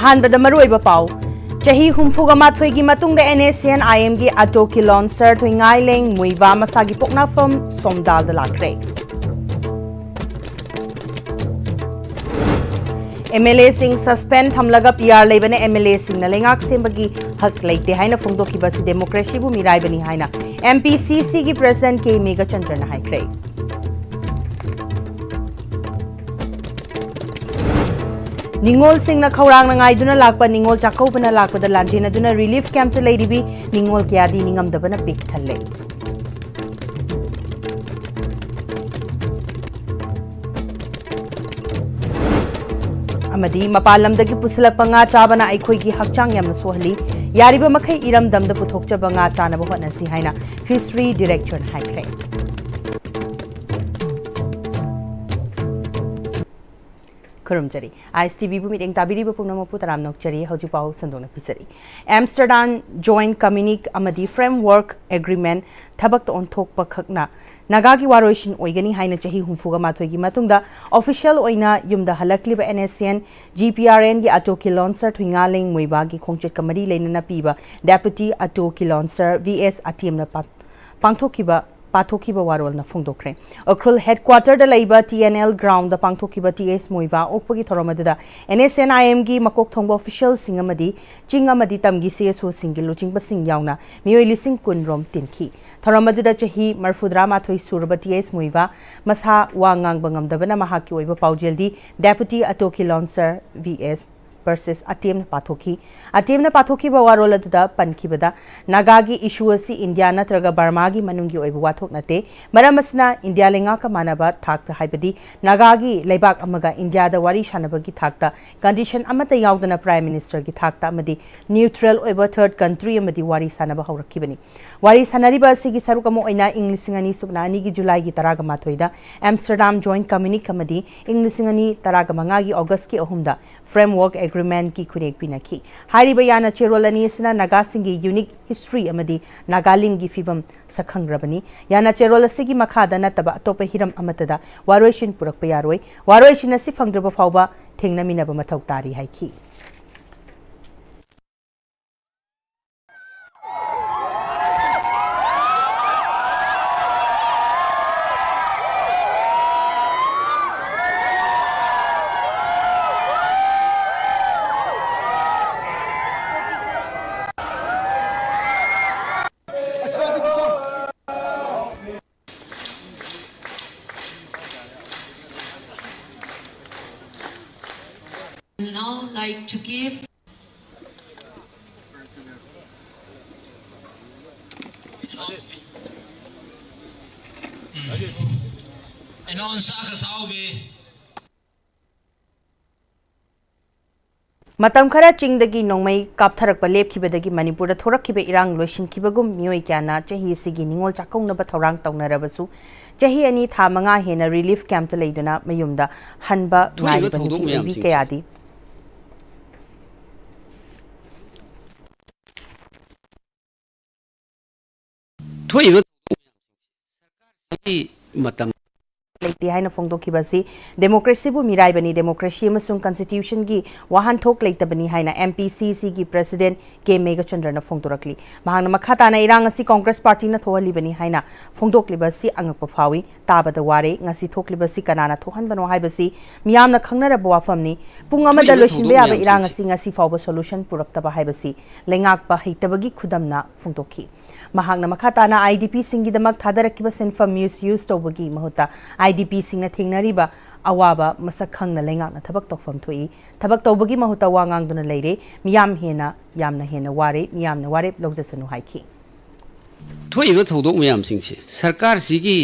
अहानबद मरुइब पाउ चाही हुमफुगा माथोइगी मतुंग NACN-IM की ऑटो की लॉन्चर थोइंगाई लेंग मुइबा मसागी पोकनाफम सोमदाल लाक्रे MLA सिंह सस्पेंड थमलगा PR लेबने MLA सिंह न लेंगाक सेंबगी हक लेते हाइना फोंदोकीबसी डेमोक्रेसी बु मिराइबनी हाइना MPCC की प्रेसिडेंट के मेगा चंद्रन हाइक्रे निंगोल सिंह न खौरांग नंगाइदुना लाकपा निंगोल चाकौबना लाकपदा लांजेनदुना रिलीफ कैंप त लेरिबी निंगोल क्यादी निंगमदबना पिक थल्ले अमदी मपालमदगी पुसलकपा nga चाबना अखोइगी हकचांग यामना सोहली यारिबा मखै इरमदमदा पुथोकचबा nga चानबा होनसी हाइना फिशरी डायरेक्टर हाइक्रे खुरुमजरी ISTV बु मीटिंग ताबिरिबा पुनमपु तराम नोकचरी हौजुपाउ संदोना पिसरी एम्स्टरडाम जॉइंट कम्युनिक अमदी फ्रेमवर्क एग्रीमेंट थबक ओनथोकपा खकना नागागी वारोइशिन ओइगनी हाइना चाही हुमफुगा माथोइगी मतुंगदा ऑफिशियल ओइना युमदा हलकलिबा NACN GPRN की अटोकी लॉन्चर थुइंगालेंग मुइबागी खोंगचेट कमरी लेनना पीबा डेप्यूटी अटोकी लॉन्चर VS अटीएमना पांगथोकीबा पाथोकीबा वारोलना फोंदोखरे अखरुल हेडक्वार्टर द लेबा TNL ग्राउंड द पांगथोकीबा TS मोइबा ओकपगी थोरमदुदा NACN-IM की मकोक थोंबा ऑफिशियल सिंग अमदी चिंग अमदी तमगी CSO सिंग लुचिंगबा सिंग यावना मियोइ लिसिंग कुनरोम तिनखी थोरमदुदा चाही मरफुद्रा माथोइ सुरबा TS मोइबा मसा वांगांग बंगमदबना महाकी ओइबा पाउजेलदी डेप्यूटी अटोकी लॉन्चर VS versus अटीएम पाथोकी वारोल अदुदा पनखिबदा नागागी इशू असी इंडिया नत्रगा बर्मागी मनुंगी ओइबा वाथोक नते मरम असना इंडिया लेंगा का मानबा थाकता हाइबदी नागागी लेबाक अमगा इंडिया दा वारी शानबगी थाकता कंडीशन अमता यावदना प्राइम मिनिस्टर की थाकता अमदी न्यूट्रल ओइबा थर्ड कंट्री अमदी वारी शानबा हौरखिबनी वारी शानरिबा असिगी सरुक अमो ओइना इंग लिसिंग अनि सुबना अनि की जुलाई की तरागा माथोइदा एम्स्टरडाम जॉइंट कम्युनिक अमदी इंग लिसिंग अनि तरागा मंगागी अगस्त की अहुमदा फ्रेमवर्क एग्रीमेंट की खुनेक पिनखी हारिबा याना चेरोल अनि असना नागा सिंगी यूनिक हिस्ट्री अमदी नागालिंग की फिबम सखंग्रबनी याना चेरोल असिगी मखादा नतबा अतोप हिरम अमतदा वारोइशिन पुरकपा यारोय वारोइशिन असि फंग्रबा फावबा थेंगनमिनबा मथौ तारी हाइखी Now like to give मतम खरा चिंगदगी नोंमै कापथरकपा लेपखिबदगी मणिपुर थोरखिबे इरांग लोइसिनखिबगुम मियोइ क्याना चाही सिगी निंगोल चाकौनबा थौरांग तौनरबसु चाही अनि था मंगा हेना रिलीफ कैंप त लेदुना मयुमदा हनबा नाइबनी कयादी थोइबा सरकार मतम लेते हाइना फोंदोखिबसी डेमोक्रेसी बु मिराइबनी डेमोक्रेसी अमसुंग कॉन्स्टिट्यूशन की वाहनथोक लेतबनी हाइना MPCC की प्रेसिडेंट के मेगा चंद्रन फोंदोरकली महान मखाताना इरांग असि कांग्रेस पार्टी न थोहलिबनी हाइना फोंदोकलिबसी अंगप फावी ताबद वारे ngasi थोकलिबसी कनाना थोहनबनो हाइबसी मियामना खंगनरब वाफमनी पुंग अमदा लोइसिनबे याबा इरांग असि ngasi फावबा सोल्यूशन पुरक्तबा हाइबसी लेंगाकपा हितबगी खुदमना फोंदोखी महांगना मखाताना IDP सिंगिदमक थादरकिबा सेनफम यूज तौबगी महुता IDP सिंगना थेंगनरिबा अवाबा मसक खंगना लेंगाकना थबक तौफम थोई थबक तौबगी महुता वांगांगदुना लेरे मियाम हेना यामना हेना वारे मियामना वारे लौजसनु हाइखी थोइबा थौदोक मयाम सिंगसे सरकार सिगी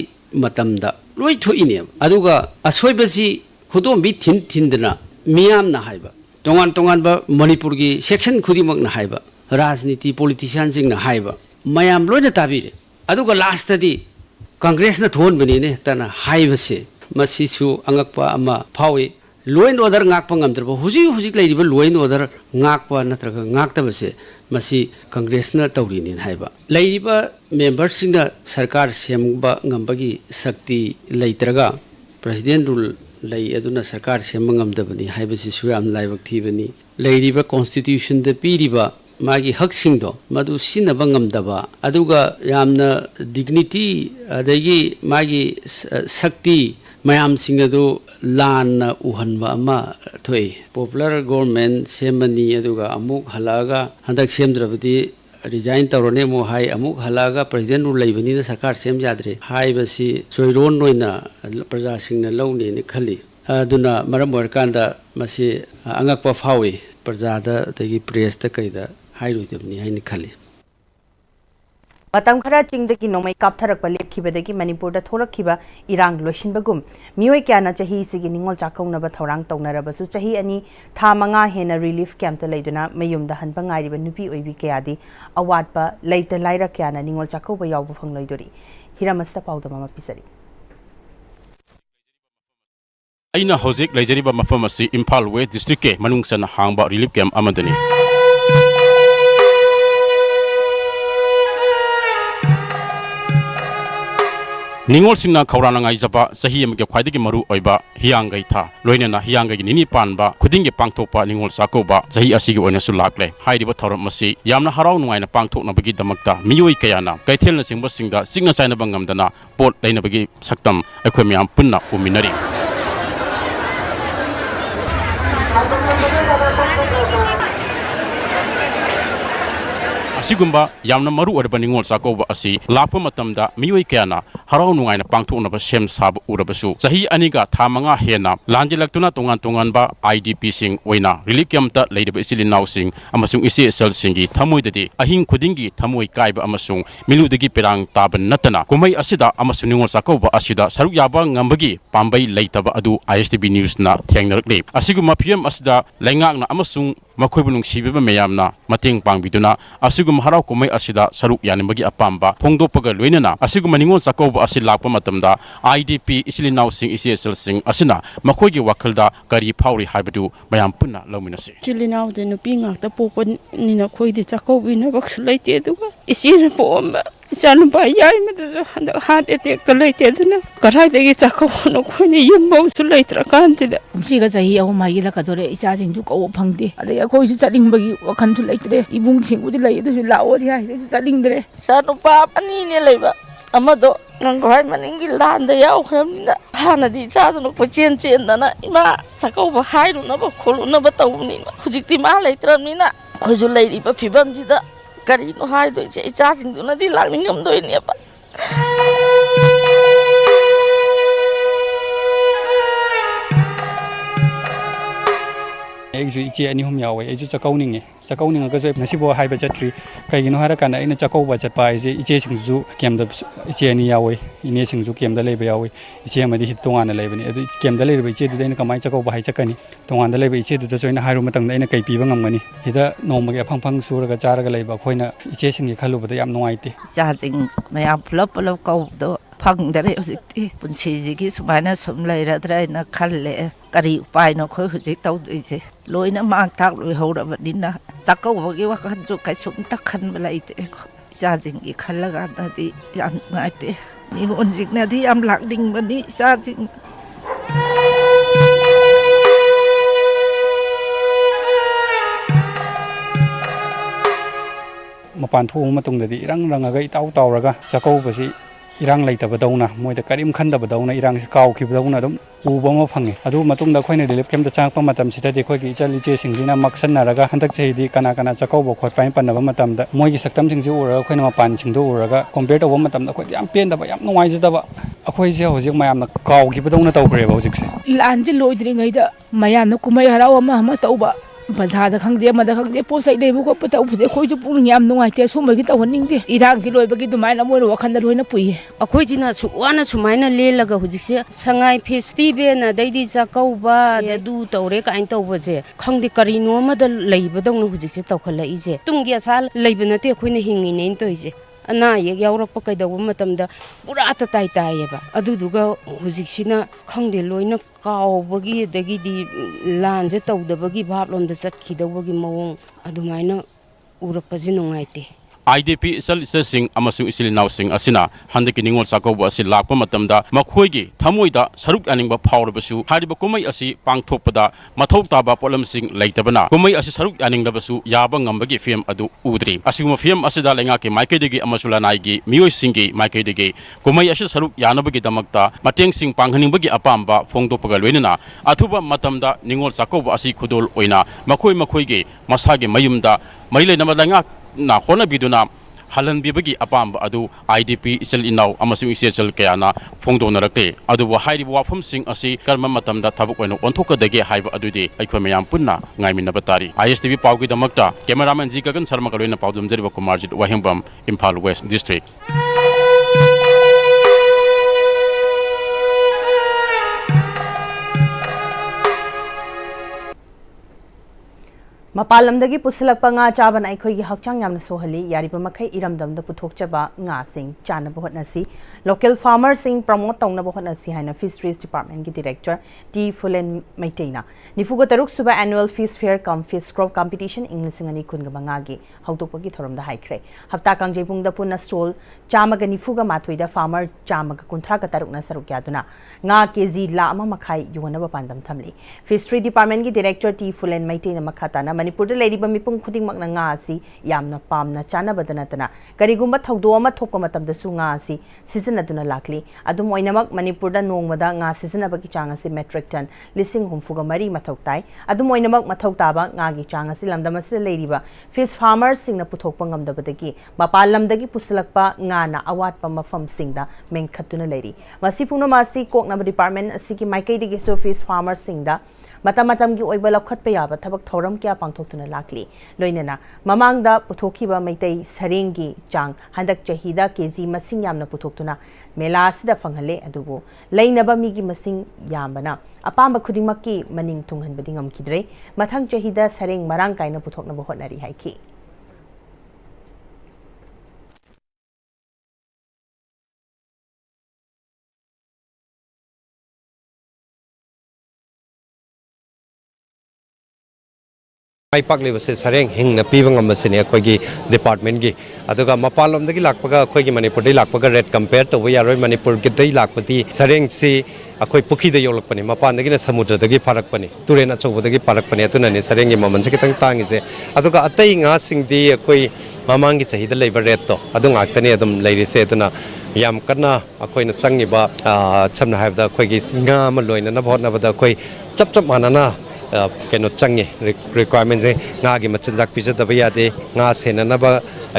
मतमदा लोइ थोइने अदुगा असोइबसी खुदोमबी थिनदना मियामना हाइबा तोंगान तोंगानबा मणिपुर की सेक्शन खुदिमकना हाइबा राजनीति पॉलिटिशियन सिंगना हाइबा मयाम लोइना ताबिरे अदुगा लास्टदी कांग्रेस न थोनबनीने तना हाइबसे मसिसु अंगकपा अमा फावे law and order ngakpa ngamdrba huji laiba law and order ngakpa natraga ngaktabase masi Congress न तौरीनि हाइबा लैरिबा मेंबर्स सिंगना सरकार सेमबा ngambagi शक्ति लैत्रगा president rule lei aduna sarkar sema ngamdabani haibasi su yam laibak thibani leiriba constitution de piriba magi haksingdo madu sinaba ngamdaba aduga yamna dignity adagi magi sakti mayam singadu lan uhanba ama thoi popular government semani aduga amuk halaga handak semdrabadi resign tawrone mo hai amuk halaga president ru leibani na sarkar sem jadre hai basi soiron noina praja singna lawni ni khali aduna maram warkanda masi angakpa phawi prajada tagi press ta kaida hairuidabni haini khali Matam khara chingdagi nomai kaptharakpa lepkhibadagi Manipur da thorakhiba irang loisinbagum mioi kyana chahi sigi ningol chakaunaba thorang taunarabasu chahi ani tha manga hena relief camp ta leiduna mayumda hanba ngairiba nupi oibi kyadi awatpa leita laira kyana ningol chakauba yawbu phangloidori hiramasta paudama mapisari aina hojik leijariba mafam asi Imphal West district ke manungsana hangba relief camp amadani Ningol singna khawrana ngai jaba chahi amge khwaidagi maru oiba hiyangai tha loinana hiyangai nini panba khudinge pangthokpa ningol sakoba chahi asigi oina su lakle hairiba thoram masi yamna harau nungaina pangthokna bagi damakta miyoi kayana kaithelna singba singda signa saina bangamdana pot leina bagi saktam akhoi miyam punna uminari Asigumba yamna maru orba ningol sakoba asi lapa matamda mioi kayana harau nungaina pangthoknaba sem sab urabasu chahi aniga thamanga hena lanjilaktuna tongan ba IDP sing oina relief camp ta leidaba isilinau sing amasung isi sel singi thamoidadi ahing khudingi thamoi kaiba amasung miludagi perang taban natana kumai asida amasung ningol sakoba asida saruk yaba ngambagi pambai leitaba adu ISTV news na thengnarakle asiguma PM asida lengakna amasung makhoi sibiba meyamna mating pangbiduna asigum harau kumai asida saruk yanimagi apamba phongdopaga loinana asigum ningol sakoba asi lakpa matamda IDP isilinau sing ICSL sing asina makhoigi wakhalda kari phauri haibadu mayam punna lominasi isilinau de nupi ngakta popa nina khoidi chakobina baksu leite duga isina pomba Isanu bayai mada handak heart attack ta leite duna karai degi chakobno khoini yumbo su leitra kantida siga jahi au mai la ka dore isa jing ju ko phangde ade khoi su chaling bagi wakhan su leitre ibung sing udi lai du lao thi hai su chaling dre sanu pap ani ne leiba amado nang khoi maningi landa yau khramina hana di chadno ko chen dana ima chakoba hairu na ba kholu na ba tawni hujikti ma leitramina khoi su leiri ba phibam jida kari no hai do che cha sing du na di lakningam do ni ba Aku ichi ani hum yawe, aku cakauning aku jadi nasi buah hai baca tri, kayak gini hari kan ini cakau baca pai je ichi singju kiam da ichi ani yawe, ini singju kiam da lebe yawe, ichi ama di hitungan da lebe ni, itu kiam da lebe ichi itu da ini kamai cakau bahai cakani, tungan da lebe ichi itu da so ini hari rumah tangga ini kai pi bangam gani, kita nomor ke pang sur ke cara ke lebe, kau ini ichi singgi kalau betul yam nuai ti. Cacing mayam pelap kau tu. Phang dari hujikti punci jiki sumana sumlai radrai na khalle kari upai no khoi hujik tau duise loina mak thak loi hora badina chakau bagi wakan ju kai sum tak khan balai te cacing ki khallaga na di yam ngaite ni onjik na di am lak ding bani cacing Mapan thu matung dari rang agai tau raga cakau basi irang lai tabadawna moida karim khandabadawna irang si kaw khibadawna dum ubama phange adu matungda khoina relief camp da changpa matam sida de khoi gi chali che singjina maksan naraga handak chei di kana chakau bo khoi pai panaba matam da moi gi saktam singju ura khoina mapan chingdu uraga compare to matam da khoi yam pen da yam nuai jada ba akhoi je hojik mayam na kaw khibadawna tawkhre ba hojik se lanji loidri ngai da mayam na kumai harau ama tauba Bazada khangde amada khangde posai leibu ko pata upje khoiju pung yam nungai te sumagi tawning de irang si loibagi dumaina moi wakhanda loina pui akhoi jina suwana sumaina lelaga hujikse sangai festival na daidi jakauba du tawre kain tawbaje khangde karino amada leibadong hujikse tawkhala ije tumgi asal leibana te khoina hingi nein toije ana ye yawrapa kaidaw matamda pura tai ba aduduga hujiksina khangde loina kaubagi dagi di lanje tawdabagi bhablomda chatkidawagi mawong adumaina urapasi nungaite IDP isal isasing amasung isilinaw sing asina handiki ningol sakauba asi lakpa matamda makhoigi thamoida saruk aningba phawrabasu hariba kumai asi pangthokpada mathau taba polam sing leitabana kumai asi saruk aninglabasu yaba ngambagi film adu udri asiguma film asida lenga ke maikaidegi amasula naigi mioi singi maikaidegi kumai asi saruk yanabagi damakta mateng sing panghaningbagi apamba phongdopaga loinana athuba matamda ningol sakauba asi khudol oina makhoigi masage mayumda maile namadanga na hona biduna halan bibagi apam adu IDP isel inaw amasung isel kayana phongdo narakte adu wa hairi wafam sing asi karma matamda thabuk oino onthokadage haiba adudi aikhoi mayam punna ngaiminna batari ISTV pawgi damakta cameraman ji gagan sharma kaloina pawdum jeriba kumarjit wahimbam Imphal West District. Mapalamdagi pusilakpa nga chaban aikhoigi hakchang yamna sohali yariba makhai iramdamda puthokchaba nga sing chanaba hotnasi local farmer sing promote tawnaba hotnasi haina fisheries department gi director T Fulen Maiteina nifuga taruk suba annual fish fair cum fish crop competition inglisingani kunga banga gi hautokpagi thoromda haikre hapta kangjepungda punna stall chamaga nifuga mathoida farmer chamaga kunthra ka tarukna saruk yaduna nga kg la ama makhai yonaba pandam thamli fishery department gi director T Fulen Maiteina makhatana Manipur da lady mipung khuding mak na nga si yamna pamna chana badana tana karigumba thogdo ama thokpa matam da su nga si season aduna lakli adum oinamak Manipur da nongmada nga season abaki changa si metric ton lising humfuga mari mathok tai adum oinamak mathok taba nga gi changa si lamdama si lady ba fish farmers sing na puthokpa ngamda badagi mapal lamdagi puslakpa nga na awat pa mafam sing da mengkhatuna lady masi pungno masi kokna department asigi maikai digi so fish farmers sing da matam gi oiba lakhat pa yaba thabak thoram kya pangthokuna lakli loinana mamangda puthokhiba maitai sarengi chang handak chahida kg masing yamna puthoktuna mela asida fanghale adubu leinaba migi masing yambana apamba khudingmakki maning tunghanbadi ngamkidre mathang chahida sareng marang kaina puthokna bo hotnari haiki Mai pak le base sareng hing na pibang ambasine khoi gi department gi aduga mapalom dagi lakpaga khoi gi Manipur dai lakpaga red compare to we yaroi Manipur gi dai lakpati sareng si akhoi pukhi da yolak pani mapan dagi na samudra dagi parak pani turena chau dagi parak pani atuna ni sareng gi maman se kitang tangi se aduga atai nga sing di akhoi mamang gi chahi da leiba red to adung aktani adum leiri se atuna yam kana akhoi na changi ba chamna haib da khoi gi nga ma loina na bhot na ba da khoi chap chap manana keno changi requirements e nga gi machanjak pija da bayade nga sena na ba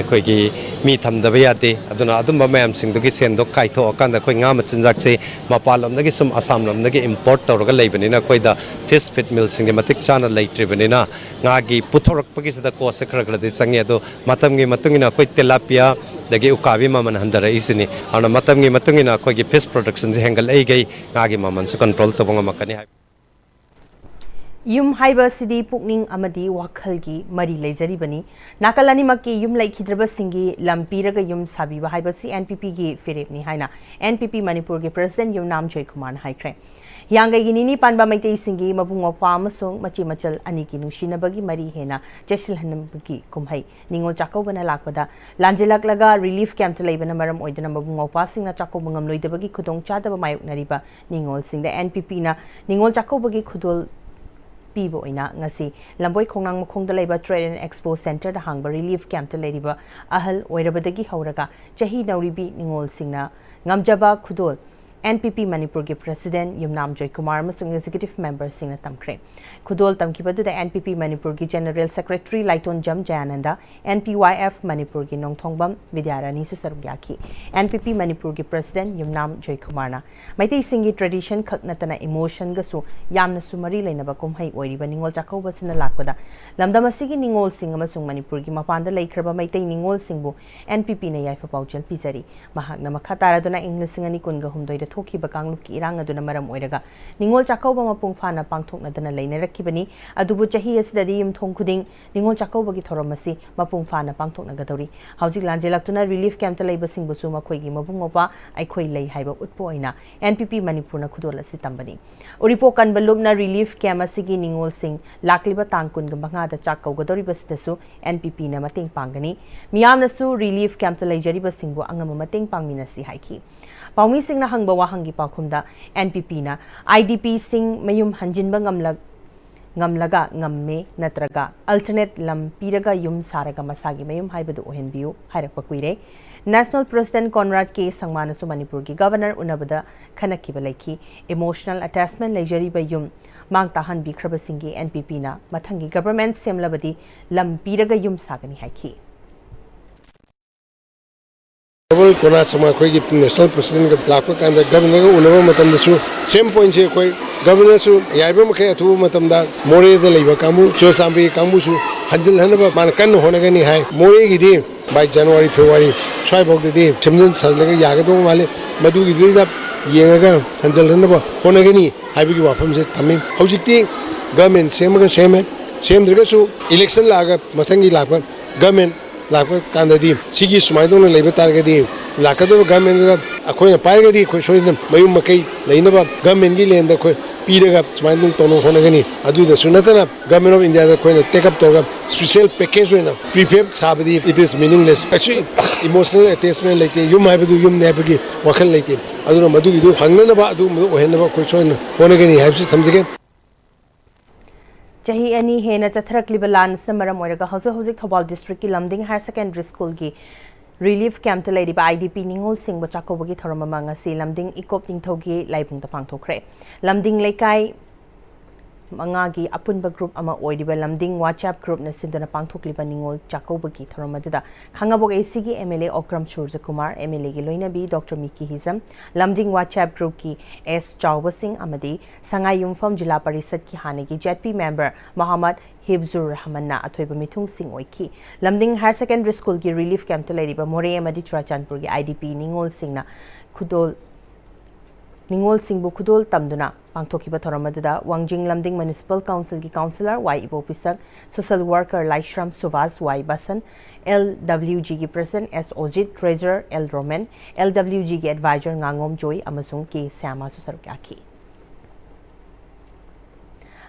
akhoi gi mi tham da bayade aduna adum ba mayam sing du gi sen do kai tho kan da khoi nga machanjak se mapalom da gi sum assam lom da gi import tor ga leibani na khoi da fish feed mill sing gi matik chana leitribani na nga gi puthorak pagi se da ko se khara khara de changi ado matam gi matungina khoi tilapia dagi ukabi maman handara isini ana matam gi matungina khoi gi fish production je hengal ei gai nga gi maman su control to bonga makani Yum haiba sidi pukning amadi wakhalgi mari lejari bani nakalani makki yum laikhidraba singi lampiraga yum sabiba haiba si NPP gi firepni haina NPP Manipur gi president yum nam Joy Kumar haikre yangai gi nini panba maitei singi mabung opa amasung machi machal ani gi nungsinabagi mari hena jeshil hanambagi kumhai ningol chakau bana lakpada lanjelak laga relief camp laibana maram oidana mabung opa singna chakau bangam loidabagi khudong chadaba mayuk nariba ningol singda NPP na ningol chakau bagi khudol pibo ina ngasi lamboi khongnang makhongda leiba trade and expo center da hangba relief camp ta leiriba ahal oirabadagi hauraga chahi nauribi ningol singna ngamjaba khudol NPP Manipur gi president Yumnam Joy Kumar amasung executive member singna tamkre khudol tamkibadu da NPP Manipur gi general secretary Laiton Jam Jayananda NPYF Manipur gi Nongthongbam Vidyarani su sarugyaki NPP Manipur gi president Yumnam Joy Kumar na maitei singi tradition khaknatana emotion ga su yamna sumari leinaba kumhai oiriba ningol chakau basina lakpada lamdam asigi ningol sing amasung Manipur gi mapanda laikhraba maitei ningol singbu NPP na yaifa paujal pizari mahakna makhatara dona English singani kunga humdoi थोखिबा कांगलुकी इरांग अदुना मरम ओइरगा निंगोल चाकौबा मपुंग फाना पांगथोकनदना लेनरक्किबनी अदुबु चही असददी युमथोंग खुदिंग निंगोल चाकौबगी थोरमसी मपुंग फाना पांगथोकनगदौरी हौजिक लांजेलक्तुना relief camp लेबसिंगबुसु मखोइगी मबुंगोपा अइखोइ लई हाइबा उटपो ओइना NPP मणिपुरना खुदोल असि तंबनी उरिपो कनबलुबना relief camp असिगी निंगोल सिंग लाक्लिबा तांग कुनगा मंगादा चाकौगदौरिबसदसु NPP ना मतेंग पांगनी मियामनसु relief camp लेजरिबसिंगबु अंगम मतेंग पांगमिनसी हाइखी पाउमी सिंगना हंगबा वाहंगी पाखुमदा NPP ना IDP Singh मयुम हंजिनबा ngamlaga ngamme natraga alternate lam piraga yum saraga masagi mayum haibadu ohenbiu hairakpa kuire national president conrad k sangmanasu manipur gi governor unabada khanaki balaiki emotional attachment lejari ba yum mangta han bikraba singi npp na mathangi government semlabadi lam piraga yum sagani haiki Double Kona Sama Koi National President Blacko and the Governor Unava Matamdasu, same point here Koi, Governor Su, Yabamaka to Matamda, More the Labor Kamu, Chosambi Kamusu, Hanjil Hanaba, Manakan Honagani High, More Gidi by January, February, tribe of the day, Chimney Salaka Yagato Male, Madu Gida, Yenga, Hanjil Hanaba, Honagani, Habi Wapam said, Tamin, Hojiki, government, same Regasu, election laga, Matangi Lapa, government. लाखों कांदे सिगी सुमाइदों ने labour तारगदी लाखों government का अखोई पाएगदी कोई सोई मयूम मकई लेनबा government की लेन कोई पीरेगा सुमाइदों तोनो होनेगनी अदुदा सुनतना गवर्नमेंट ऑफ इंडिया कोई टेकअप तोगा स्पेशल पैकेज होना प्रीपेड साबदी it is meaningless actually emotional attachment लेते युम हाइबदु युम नेबगी वखल लेते अदुना मदुगिदु हंगनबा अदु ओहेनबा कोई सोई होनेगनी हाइबसि थमजगे Chahi ani hena chathrakliba lan samaram oiraga hauzik Thobal district ki Lamding higher secondary school ki relief camp to lady by IDP Ningol Singh Bachakobagi Thoramanga si Lamding ikop ningthogi laibung ta pangthokre Lamding lekai mangagi apunba group ama oidiba Lamding WhatsApp group na sindana pangthokliba Ningol Chakobagi Thoramadada Khangabog ACG MLA Okram Surja Kumar MLA gi loina bi Dr Miki Hizam Lamding WhatsApp group ki S Chawba Singh amadi Sangai Yumfam Jila Parisad ki hanegi JP member Muhammad Hibzur Rahman na athoiba mithung sing oiki Lamding higher secondary school ki relief camp to lady ba More amadi Churachandpur gi IDP Ningol Singh na khudol Ningol Singh bu khudol tamduna pangthokiba thoramadada Wangjing Lamding Municipal Council ki councillor Y Ibo Pisak social worker Laishram Suvas Y Basan LWG ki president S Ojit treasurer L Roman LWG ki advisor Ngangom Joy amasung K Sama Susarukaki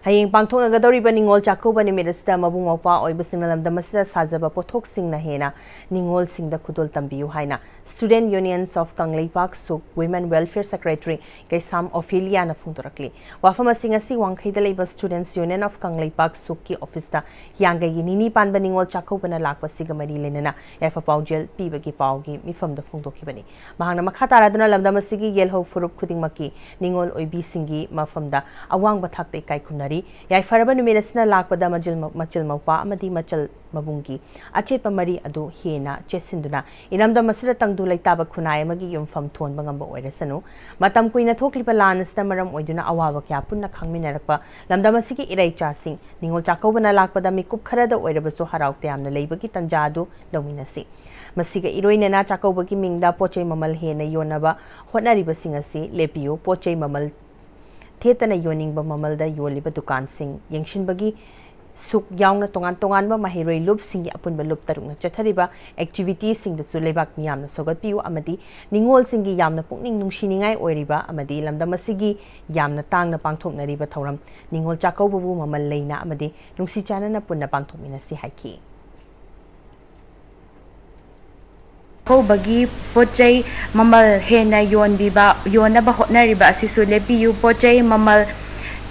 Hayeng pangthoknagadoriba Ningol Chakoba nimirasda mabungopa oibasingna lamdamasida sajaba pothok singna hena Ningol Singda khudol tambiu haina Student Unions of Kangleipak Suk Women Welfare Secretary Kaisam Ophelia na phungtorakli wafama singasi wangkhaida leiba Students Union of Kangleipak Suk ki office da yangai nini panba Ningol Chakoba na lakpa sigamari lenana yafa paujel pibagi paugi mifamda phungtokibani mahangna makha taraduna lamdamasigi yelho furup khudingmaki Ningol oibi singi mafamda awangba thakte kai khunari Yai faraba numirasna lakpada machil maupa amadi machal mabungi achepa mari adu hena chesinduna inamda masira tangdu laitaba khunai amagi yumfam thon bangamba oirasanu matam kuina thokliba lanasna maram oiduna awaba kya punna khangminarakpa lamda masigi irai chasing Ningol Chakobana lakpada mikup kharada oirabasu haraukte amna leibagi tanjadu lominasi masiga iroinena Chakobagi mingda pochei mamal hena yonaba hotnariba singasi lepiu pochei mamal Thetana yoning ba mamalda yoliba dukan sing yengshinbagi suk yaungna tongan ba mahiroi loop sing apun ba loop tarung na chathariba activity sing da sulebak miyam na sogat piu amadi Ningol singi yamna pukning nungsiningai oiriba amadi lamdamasigi yamna tangna pangthokna riba thoram Ningol Chakobu mamal leina amadi nungsi chana na punna pangthokmina si haiki Bagi pochai mamal hena yon biba yona ba hotnariba asisu lepiu pochai mamal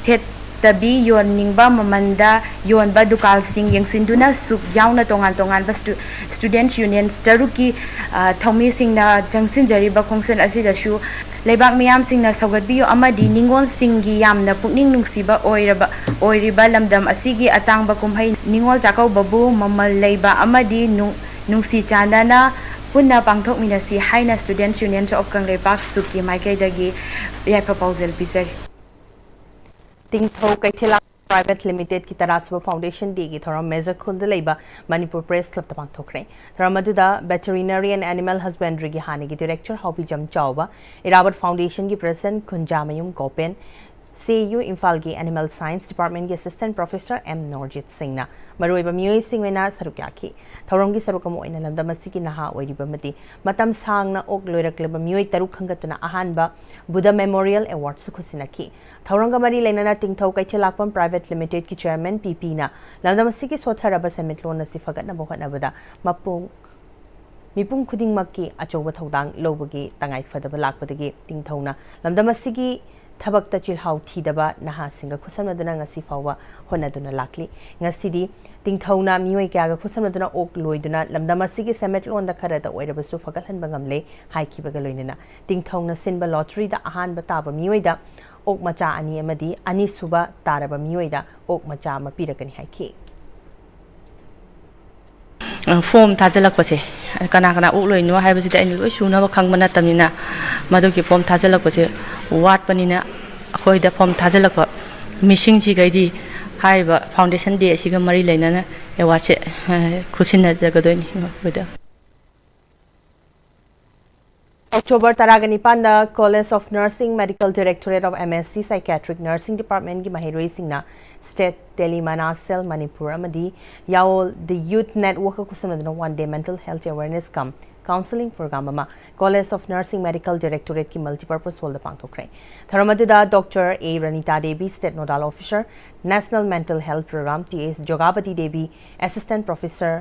thet tabi yon ningba mamanda yon ba dukal sing yang sinduna suk yauna tongan ba student union staruki thomi sing na jangsin jariba khongsen asida shu leibak miyam sing na sagat biyo amadi Ningol singi yamna pukning nungsiba oiriba lamdam asigi atang ba kumhai Ningol Chakaw babu mamal leiba amadi nungsi chandana Punna pangthok minasi haina Students Union of Kangleipak Suki Maikai dagi yai proposal bisari Ting thau kai thela Private Limited की Tarasuba Foundation Day की थोड़ा major खुलद लेबा Manipur press club Tamang थोकरे थोड़ा Madhuda Veterinary and Animal Husbandry की हानि की director hobby जम चावबा Airavat foundation की प्रेसिडेंट कुंजामयुम गोपेन CU Imphal की Animal Science Department की Assistant Professor M Norjit Singh na maruiba miyoi sing wena saruk yaki thorong ki saruk mo ina lamda masi ki naha oiriba mati matam sang na ok loirakleba miyoi taruk khangatuna ahanba Buddha Memorial Award su khusinaki thorong ga mari lenana tingthau kaithelakpam Private Limited ki Chairman PP na lamda masi ki sotharaba summit lon na sifagat na bohat na bada mapung mipung khuding makki achoba thodang lobagi tangai fadaba lakpadagi tingthauna lamda masi ki Thabakta chilhau thidaba naha singa khusamnaduna ngasi fawa honaduna lakli ngasidi tingthauna mioi kya khusamnaduna ok loiduna lamdamasi gi summit londa kharada oirabasu fagalhan bangamle haikibaga loinana tingthauna sinba lottery da ahan bataba mioi da ok macha ani amadi ani suba taraba mioi da ok macha ma pirakani haiki form tajalak pase kana kana ok loinu haibasi da ani loi suna ba khangmana tamina maduki form tajalak pase wat panina akoi da form tajalak pa missing ji gaidi haiba foundation day siga mari lainana e wache khusina jagadoni boda October Taragani Panda College of Nursing Medical Directorate of MSc Psychiatric Nursing Department ki Mahiroi Singna State Telemanasel Manipur amadi Yaol the Youth Network kusamna one day mental health awareness kam counseling program ama College of Nursing Medical Directorate ki multipurpose hall da pangthokre Tharamadida Dr. A Ranita Devi State Nodal Officer National Mental Health Program TS Jogavati Devi Assistant Professor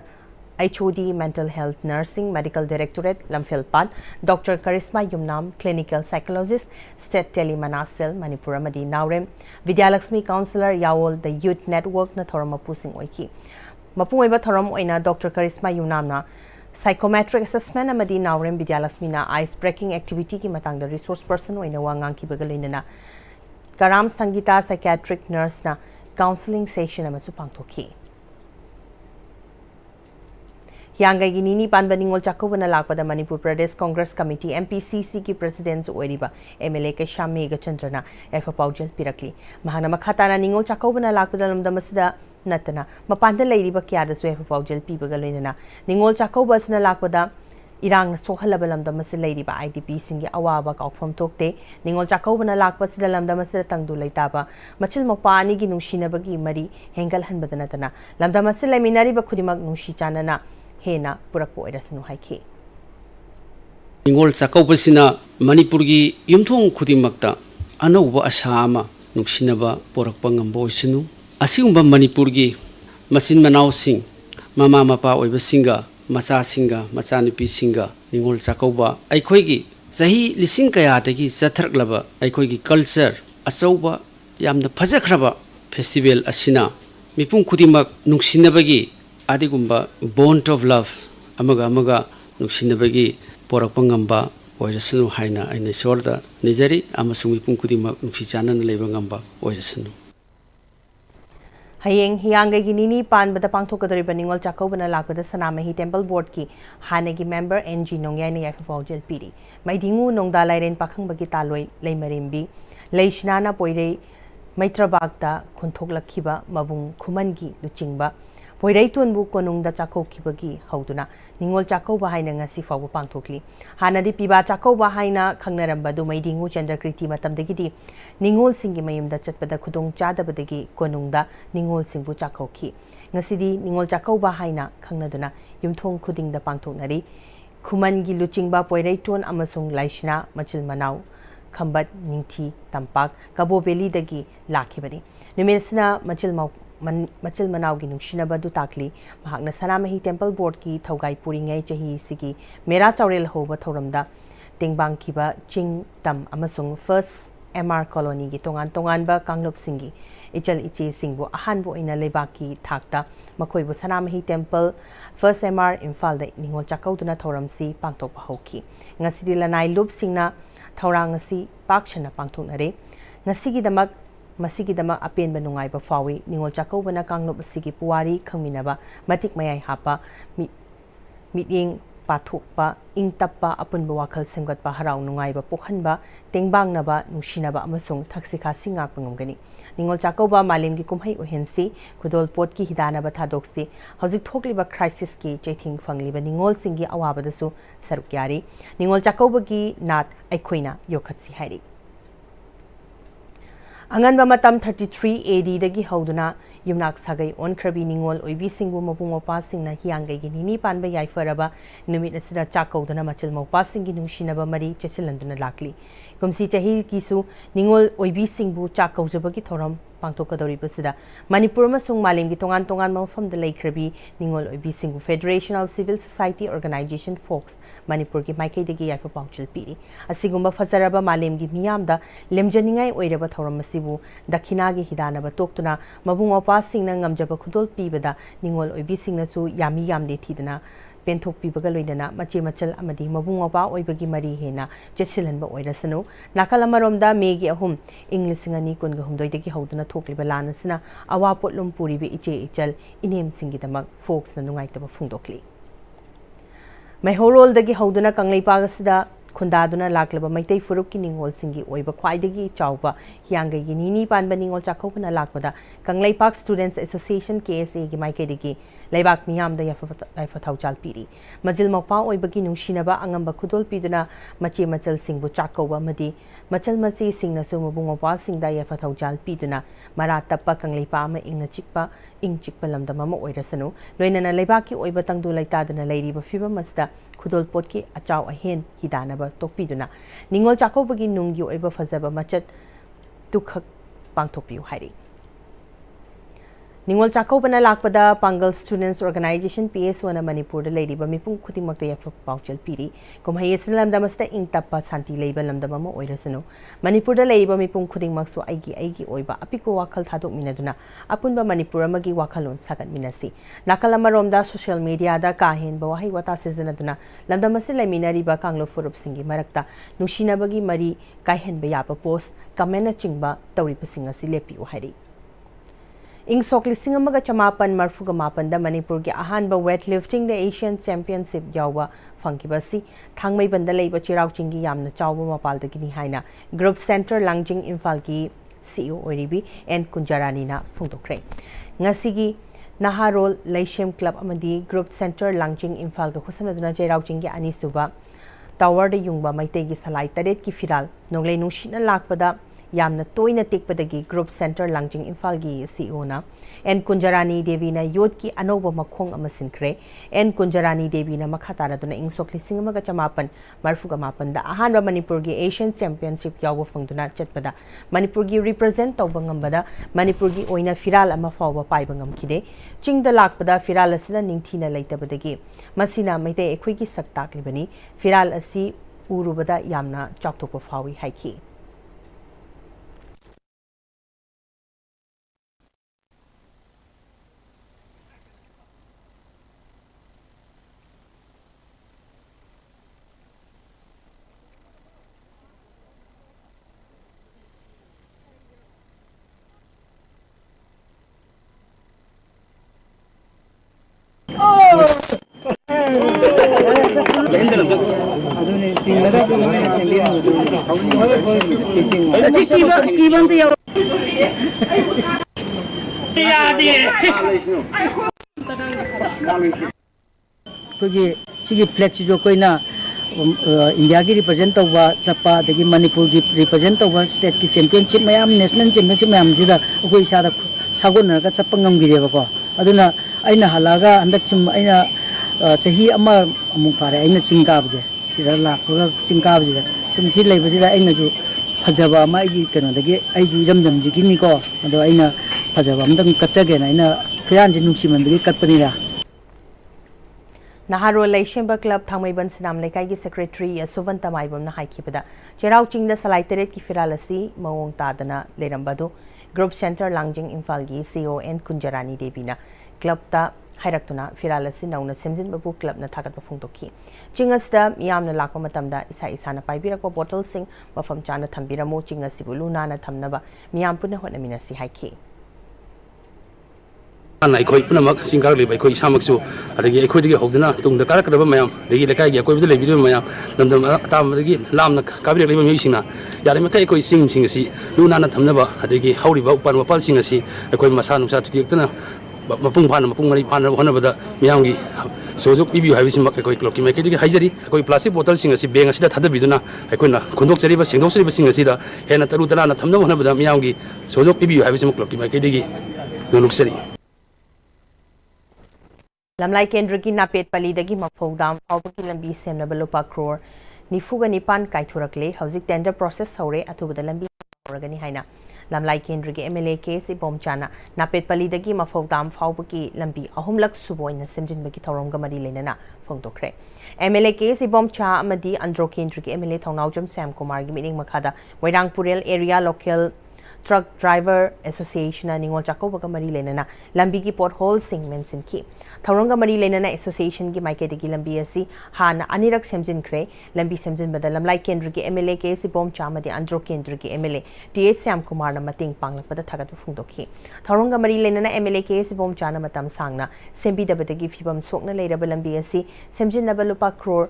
HOD Mental Health Nursing Medical Directorate Lamphilpat Dr. Karisma Yumnam Clinical Psychologist State Telemanasel Manipur amadi Naurem Vidyalakshmi Counselor Yaol the Youth Network na thorama pusing oiki mapungoiba thoram oina Dr. Karisma Yumnam na Psychometric assessment amadi Naurem Vidyalakshmi na ice breaking activity ki matangda resource person oina wangang ki bagaloina Karam Sangita Psychiatric Nurse na counseling session amasu pangthoki Hiangai Ginini Panbaningol Chakubana Lakpada Manipur Pradesh Congress Committee MPCC ki President Oeriba MLA ke Shami Gachandrana Efa Paujal Pirakli Mahana Makhatana Ningol Chakubana Lakpada Lamdamasida Natana Mapanda Ladiba Kiada Efa Paujal Pibagalina Ningol Chakobasna Lakpada Irang Sohalabalam Damas Ladiba IDP Singi Awaba Kaufam Tokte Ningol Chakobana Lakpasida Lamdamasida Tangdu Laitaba Machil Mopani Ginushinabagi Mari Hengal Hanbadanatana Lamdamasila Minari Bakudimak Nushi Chanana Hena Purakpo Erasunu Haiki. Ningol Sakopasina Manipurgi Yumtung Kudimakta Anova Asama Nuksinaba Porakpangam Boysinu Asumba Manipurgi Masin Manau Sing Mama Mapa Oiba Singa Masa Singa Masanipi Singa Ningol Sakoba Aikoigi Zahi Lisinkayataki Zatraklaba Aikoigi Culture Asoba Yam the Pazakraba Festival Asina Mipung Kudimak Nuksinabagi Adigumba bond of love amaga amaga nuksinabagi porakpangamba oirasunu haina aina sorda nijari amasung mipung kudima nuksi chanan leiba ngamba oirasunu Hayeng Hiangai Ginini Pan Bata Pangthokadari Baningol Chakobana Lakada Sanamahi Temple Board ki Hanagi member NG Nongyani Yafawjel Piri Maidingu Nongda Lairen Pakhang Bagi Taloi Leimarimbi Leishnana Poirei Maitrabakta Kuntoklakiba Mabung Kumangi Luchingba Poirai tunbu konungda chako kibagi hauduna Ningol chako bahaina ngasi fawa pangthokli Hanadi piba chako bahaina khangnaramba du maidingu chandrakriti matamdagidi Ningol singi mayumda chatpada khudong chadabadagi konungda Ningol singbu chako ki Ngasidi Ningol chako bahaina khangnaduna yumthong khudingda pangthoknari Khumangi luchingba poirai tun amasung laishna machil manau Khambat ningthi tampak Kabo Beli dagi lakhibani Numisna Machil Manaugi Nushinaba du Takli, Mahagna Sanamahi Temple Board ki Taugai Puringai Jahi Sigi, Mera Taurel Hova Tauramda, Tingbang Kiba, Ching Tam Amasung, First MR Colony, Tongan ba Kanglop Singi, Ichal Ichi Singbo, Ahanbo in a Lebaki Takta, Makoibo Sanamahi Temple, First MR Imphal the Ningol Chakautuna Tauramsi, Pangtok Hoki, Nasidila Nai Lup Singna, Taurangasi, Pakshana Pangtunare, Nasigi Damak. Masigidama apen banungay ba fawi Ningol Chakobana Kanglop Sigi Puwari Kangminaba Matik Mayay Hapa Miting pathokpa ingtappa apunba wakhal semgatpa harau nungaiba pokhanba tengbangnaba nushinaba amasung thaksika singak pangomgani ningol chakauba malemgi kumhai ohensi khudol pot ki hidanaba thadoksi hojik thokliba crisis ki chething fangliba ningol singi awabadasu saruk yari ningol chakauba gi nat aikhoina yokhatsi hairi anganba matam 33 AD dagi hauduna yumnak sagai on krabi ningol oibi singbu mabung mopa singna hiangai gi nini panba yaifaraba numit asida chakauduna machil mopa singi nungsinaba mari chechilanduna lakli kumsi chahi kisu ningol oibi singbu chakaujaba gi thoram pangthokadori basida manipur masung malim gi tongan tongan mafam da laikrabi ningol oibi singbu Federation of Civil Society Organization Folks manipur gi maikai degi yaifa pangchil piri asigumba fazaraba malim gi miyamda lemjaningai oiraba thoram masibu dakhina gi hidana ba toktuna mabung mopa singna ngamjaba khudol pibada ningol oibi singna su yami yamde thidana penthok pibaga loinana mache machal amadi mabung mopa oibagi mari hena chechilanba oirasanu nakal amaromda megi ahum inglisingani kunga humdoi degi hauduna thokliba lanasina awa potlum puribe iche ichal inem singidamak folks na nungaitaba phungdokli Mehorol dagi hauduna kanglaipagasida khundaduna laklaba maitai furuk ki ningol singi oiba khwaidagi chawba hiangai gi nini panba ningol chakhopna lakpada kanglaipak Students Association KSA gi maikaidagi laibak miyam da yafa thauchal piri majil mokpa oibagi nungsinaba angamba khudol piduna mache machal singbu chakauba madi machal machi singna su mabung mopa singda yafa thauchal piduna mara tappa kanglaipa ma ingna chikpa ing chikpa lamda mama oirasanu loinana laibaki oiba tangdu laitadana lairiba fiba masda khudol potki achau ahen hidanaba tokpiduna ningol chakobagi nunggi oiba fazaba machat tukhak pangthokpiu hairi ningol chakobana lakpada Pangal Students Organization PSO na Manipur da leiriba mipung khudimakta yafa pauchal piri kumhai islam damasta ingtappa santi leiba lamdama ma oirasanu Manipur da leiriba mipung khudimmaksu aigi oiba apikwa wakhal thadok minaduna apunba Manipur amagi wakhalon sagat minasi nakal amaromda social media da kahen bawahai wata sejanaduna lamdamasi laiminariba kanglo furup singi marakta nushinabagi mari kaihen bayapa post kamena chingba tawripa singasi lepi ohari ing sokli singamaga chamapan marfuga mapan da Manipur gi ahanba weightlifting the Asian Championship yawa fangkibasi thangmai banda leiba chirau chingi yamna chawba mapal da gini haina group center langjing imphal gi CEO oiribi and kunjarani na phungdokre ngasigi Naharol Laishem Club amadi group center langjing imphal ga khosamna chirau chingi ani suba tower da yungba maitei gi salai taret ki firal nonglei nushina lakpada yamna toina tekpadagi group center langjing imphal gi CEO na and Kunjarani Devi na yod ki anoba makhong amasinkre and Kunjarani Devi na makhatara duna ingsok lising amaga chamapan marfuga mapan da ahanba Manipur gi Asian Championship yawa fangduna chatpada Manipur gi represent tawbangambada Manipur gi oina firal ama fawba paibangam kide chingda lakpada firal asina ningthina leitabadagi masina maite ekhoi gi saktak libani firal asi urubada yamna chaktopa fawi haiki Sigi flag jo koina India ki represent tawba chapa degi Manipur ki represent tawba state ki championship mayam national championship mayam jida koi sada sagon ka chapa ngamgireba ko aduna aina halaga andak chum aina chahi ama amung pare aina chingka bje sira lakura chingka bje chum chi leiba jida aina ju phajaba ma gi kano degi ai ju jam ji kini ko ado aina phajaba amdang kachage na aina khiran ji nungsi man degi katpani da Naharol Laishemba Club Thangmaiban Sinam Lekai gi Secretary Suvanta Maibam na haikibada Cherau Chingda Salai Teret ki firalasi mawong tadana lerambadu Group Center Langjing Imphal gi CEO and Kunjarani Devi na club ta hairaktuna firalasi nauna semjin babu club na thagat ba phungtokhi chingasda miyamna lakpa matamda isa na paibirakwa bottle sing mafam chana thambiramo chingasi buluna na thamnaba miyam puna hotnaminasi haiki ana ikoi punamak singkar le ikoi samaksu adagi ikoi digi hogdana tungda karakadaba mayam dagi lekai gi akoi bidle bidu mayam namdam tamdagi lamna kabir le mi singna yari makai ikoi sing asi luna na thamnaba adagi hauri ba upan wapal sing asi ikoi masa nungsa tudiktana mapung mari phana honabada miyamgi sojok bibiu haibisi mak ikoi klok ki mai kidi haijari ikoi plastic bottle sing asi beng asida thadabiduna ikoi na khundok chariba sengdok chariba sing asida hena taru tana na thamnaba honabada miyamgi sojok bibiu haibisi mak klok ki mai kidi nunuksari lamlai kendra ki napet pali dagi mafodam awbaki lambi semnaba lupa crore nifuga nipan kaithurakle hauzik tender process hore athubada lambi horagani haina lamlai kendra ki MLA case ibom chana napet pali dagi mafodam awbaki lambi ahumlak suboina semjinbaki thoromga mari lenana phongtokre MLA case ibom cha amadi andro kendra ki MLA thongnawjam Sam Kumar gi meeting makhada Wairangpurel area local Truck Driver Association Ningol Chakobaga Mari Lenana Lambi ki pothole sing mention ki Tharonga Mari Lenana Association ki maike de lambi asi han anirak semjin kre lambi semjin badalam lai kendra ki MLA ke si bom chama de andro kendra ki MLA TS Sam Kumar na mating panglak pada thagat phungdokhi Tharonga Mari Lenana MLA ke si bom chana matam sangna sembi dabadagi fibam sokna leiraba lambi asi semjin nabalupa crore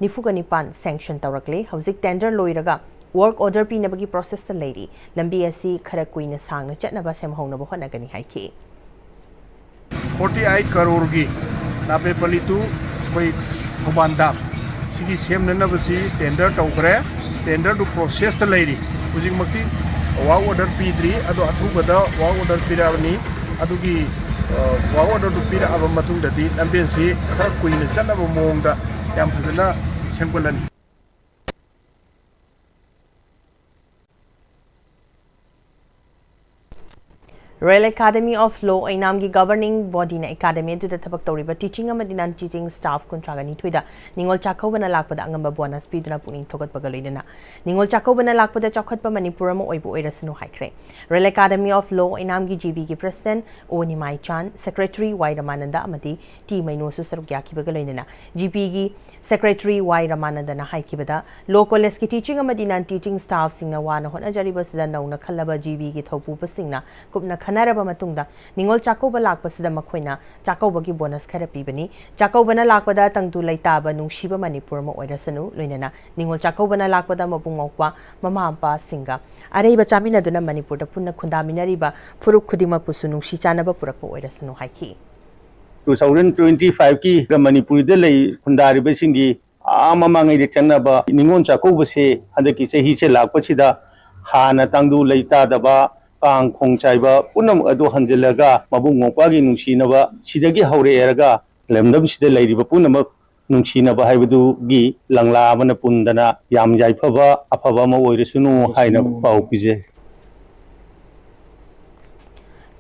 nifuga nipan sanction tawrakle hauzik tender loiraga work order pinabagi process ta lady lambi asi khara kuina sangna chatnaba semhongnaba honagani haiki 48 crore gi nape palitu koi thobanda sigi semna basi tender tawkre tender du process ta lady ujing makti work order p3 ado athubada work order pirabani adugi work order du pira aba matung dadi lambi si khara kuina chatnaba mongda yam phajana semkolani Royal Academy of Law Ainamgi governing body na academy to the tabak toriba teaching amadi non teaching staff kontragani tuida ningol chakobana lakpada angamba bonus piduna puning thogat bagaloidana ningol chakobana lakpada chakhatpa manipura mo oibu oirasnu haikre Royal Academy of Law Ainamgi GB ki president Oni Mai Chan secretary Y Ramananda amadi T Maino su sarugya ki bagaloidana GB gi secretary Y Ramananda na haikibada law college ki teaching amadi non teaching staff singna wana hona jariba sida nauna khallaba GB gi thopu pasingna kupna Kanaraba matungda ningol chakoba lakpasida makhoina chakoba gi bonus khara pibani chakobana lakpada tangtu laitaba nungshiba manipur ma oirasanu loinana ningol chakobana lakpada mabung mokwa mama ampa singa areiba chamina duna manipur da punna khunda minariba furuk khudima kusu nungshi chanaba purakpa oirasanu haiki 2025 ki ga manipur de lei khundari be singi ama mangai de chanaba ningol chakoba se hadaki se hi se lakpachida hana tangdu laita daba Kang Kong Chaiba, Punam Ado Hanjelaga, Mabu Mopagi Nushinaba, Sidagi Haurega, Lemdam Sida Lady Punama Nushinaba Haibadu Gi, Langla Manapundana, Yam Jaipava, Apavama Orisunu, Haina Paupize.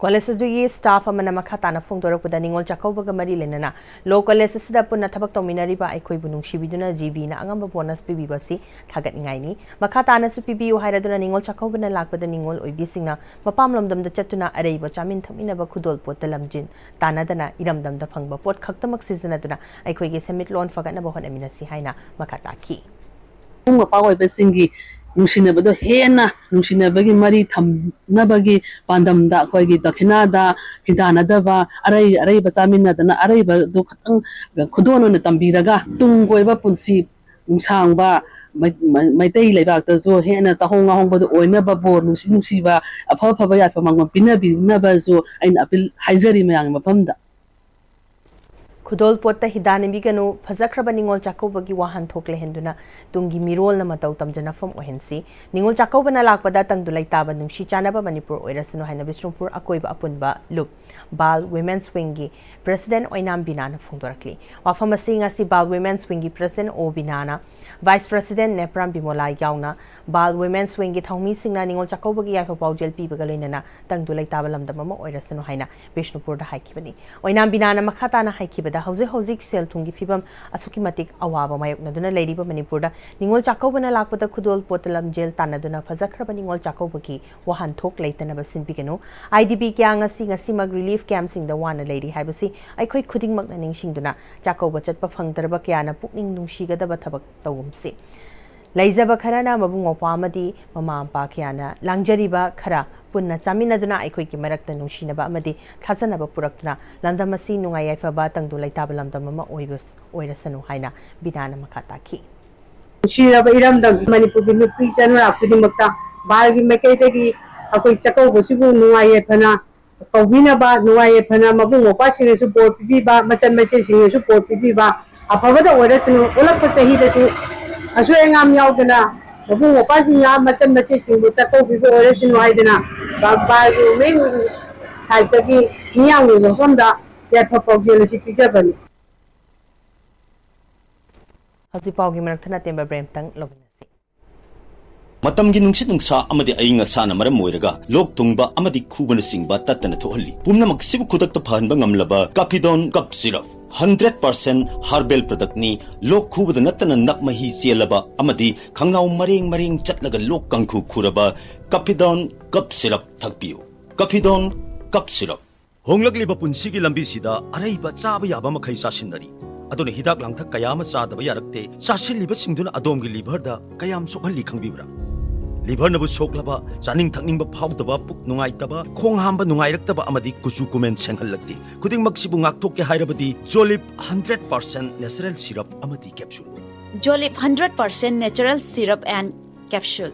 Colleges do ye staff amana makhatana phongdorapda ningol chakobaga mari lenana law colleges da punna thabak tominari ba aikoi bunung shibiduna GB na angamba bonus pibi basi thagat ngai ni makhatana su pibi hairaduna ningol chakobana lakpada ningol oibi singna mapam lomdam da chatuna arei ba chamin thamina ba khudol pot lamjin tanadana iramdam da phangba pot khaktamak seasonaduna aikoi ge summit loan fagatna ba honamina si haina makhata ki mapawai besingi Nushinabado Hena, Nushinabagi Mari Nabagi, Pandam da Kogi Dakinada, Hidana Dava, Array Batamina, the Array Kudono Tambiraga, Tungoeva Punsi, Musangba, my daily doctor, so Hena, Zahonga Hong, but Oinaba Bor, Nusiba, a papa from Pinabi, Nabazo, and Apil Hazari Mang Mapanda. Kudol potta hidane biganu phazakraba ningol chakobagi wahan thokle henduna tungi mirol na matau tamjana fam ohensi ningol chakobana lakpada tangdulai taba nungshi chanaba manipur oirasunu haina bisrumpur akoiba apunba look bal women's wingi president oinam binana phungdorakli wafam asinga si bal women's wingi president o binana vice president nepram bimola yauna bal women's wingi thongmi singna ningol chakobagi yafa paujel pibagaloinana tangdulai taba lamdama mo oirasunu haina bishnupur da haikibani oinam binana makhatana haikibada hauzik sel thungi fibam asuki matik awaba mayok naduna leiriba manipurda ningol chakobana lakpada khudol potalam jail tanaduna fazakraba ningol chakobaki wahan thok leitana basin bigenu IDP kyang ngasi mag relief camp sing da wana leiri haibasi aikhoi khuding makna ningsingduna chakoba chatpa phangdarba kyana pukning nungshigada ba thabak tawumsi Laizaba Karana Mabungo Pamadi, Mama Pakiana, Langjariba Kara, Punna Chaminaduna, Equiki Marakta Nushinaba Amadi, Tazanaba Purakna, Landamasi Nungayafa Batang do Laitabalam Mama Oibus, Oirasanu Haina, Bidana Makataki. Shira Iram the Manipur Priest and Rapidimaka, Bagi Makataki, a quick Chako, Sibu, Nuayapana, Kovina, Nuayapana, Mabu, passing support Piba, Masan support Piba, a Pavada Oirasanu, Olapasa Hida. Asway am Yaugana, Mabu, passing out Masan Machine with Chako before Oration Widena, by you may Saitaki, Niang, Honda, that Papogulis Japan. Hazipaugi Marathana Timber Brampton, Lovinasi. Matamgi nungsit nungsa amadi ayinga sana maram moiraga lok tungba amadi kubana singba tatana thohali pumna maksibu kudak ta phanba ngamlaba Capidon cup syrup 100% herbal product ni lok khubada natana nakmahi chelaba amadi khangnau mareng chatlaga lok kangkhu khuraba Capidon cup syrup thakpiu Capidon cup syrup honglakliba punsigi lambi sida araiba chaba yaba makhai sasinari adone hidak langthak kayama chadaba yarakte chasilliba singduna adomgi liver da kayam sokhalli khangbibra liver nabu soklaba chaning thakningba phawdaba puk nungaitaba khong hamba nungairaktaba amadi kuchu kumen senghallakti khuding maksibu ngakthok ke hairabadi Jolip 100% natural syrup amadi capsule Jolip 100% natural syrup and capsule